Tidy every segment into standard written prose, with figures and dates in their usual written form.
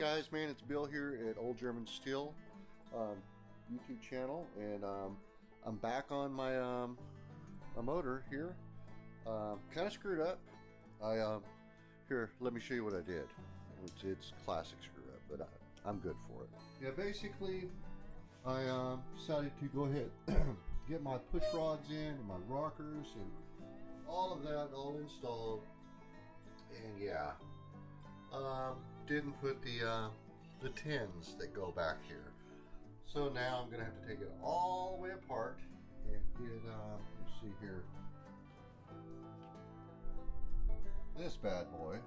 guys, man, it's Bill here at Old German Steel YouTube channel, and I'm back on my my motor here. Kind of screwed up. Here, let me show you what I did. It's classic screw up, but I'm good for it. Yeah, basically, I decided to go ahead get my push rods in, and my rockers, and all of that all installed. And yeah, didn't put the tins that go back here. So now I'm gonna have to take it all the way apart and get you see here, this bad boy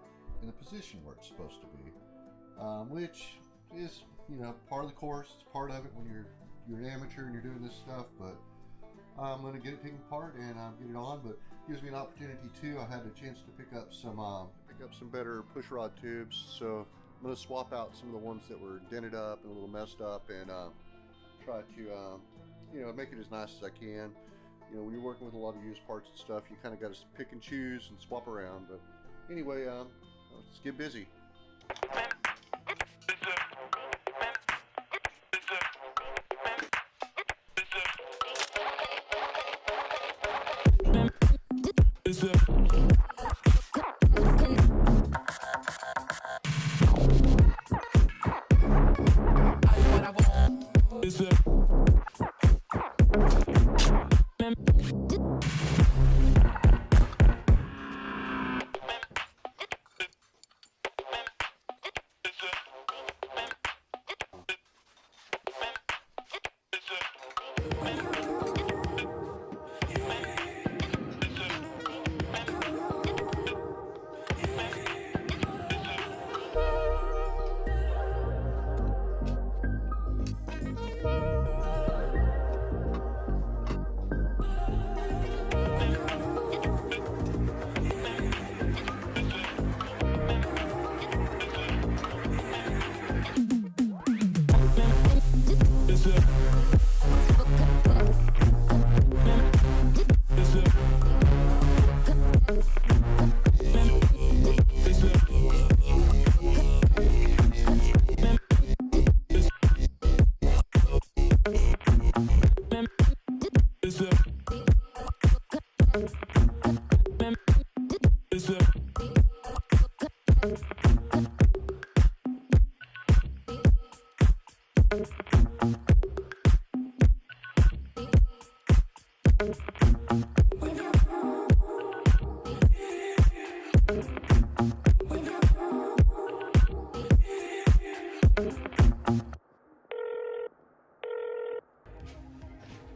in the position where it's supposed to be, which is, you know, part of the course. It's part of it when you're an amateur and you're doing this stuff. But I'm going to get it taken apart and get it on. But it gives me an opportunity too. I had a chance to pick up some better push rod tubes. So I'm going to swap out some of the ones that were dented up and a little messed up, and try to you know, make it as nice as I can. You know, when you're working with a lot of used parts and stuff, you kind of got to pick and choose and swap around. But anyway, let's get busy.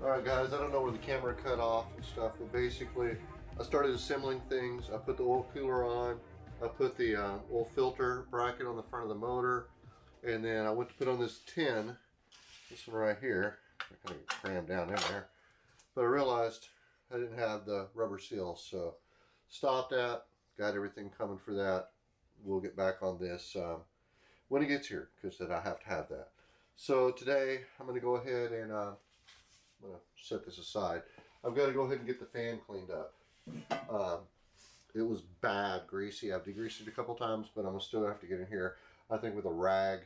Alright guys, I don't know where the camera cut off and stuff, but basically I started assembling things. I put the oil cooler on, I put the oil filter bracket on the front of the motor, and then I went to put on this tin, this one right here. I kind of crammed down in there, but I realized I didn't have the rubber seal, so stopped that, got everything coming for that. We'll get back on this when it gets here, because I have to have that. So today I'm going to go ahead and I'm going to set this aside. I've got to go ahead and get the fan cleaned up. It was bad, greasy. I've degreased it a couple times, but I'm going to still have to get in here, I think, with a rag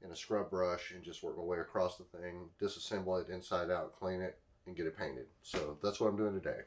and a scrub brush, and just work my way across the thing, disassemble it inside out, clean it, and get it painted. So that's what I'm doing today.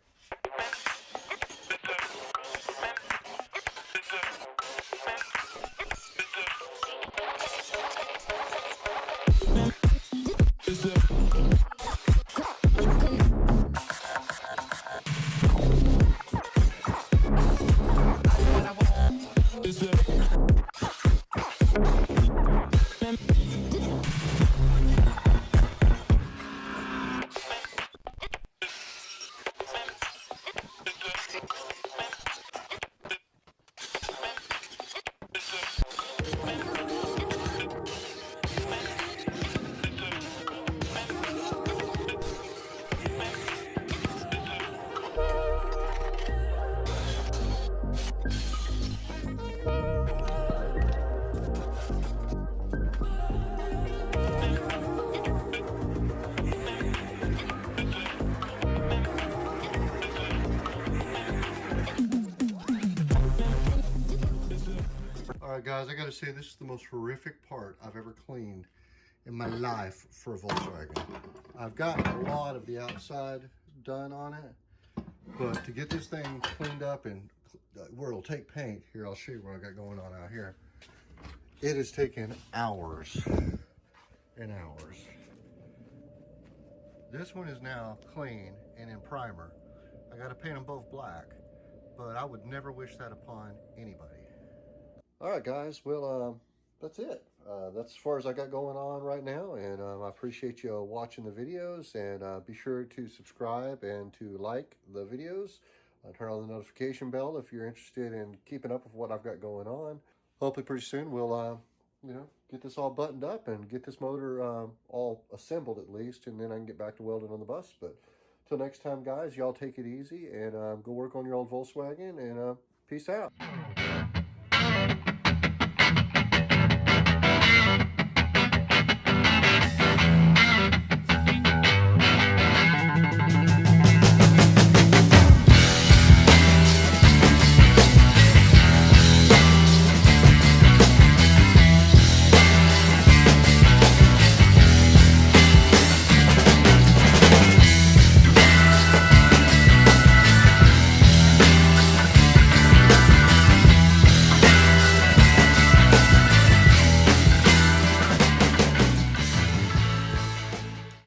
Guys, I gotta say, this is the most horrific part I've ever cleaned in my life for a Volkswagen. I've got a lot of the outside done on it, but to get this thing cleaned up and where it'll take paint, here, I'll show you what I got going on out here. It has taken hours and hours. This one is now clean and in primer. I gotta paint them both black, but I would never wish that upon anybody. All right, guys, well, that's it. That's as far as I got going on right now, and I appreciate you watching the videos, and be sure to subscribe and to like the videos. Turn on the notification bell if you're interested in keeping up with what I've got going on. Hopefully pretty soon we'll, you know, get this all buttoned up and get this motor all assembled at least, and then I can get back to welding on the bus. But till next time, guys, y'all take it easy and go work on your old Volkswagen, and peace out.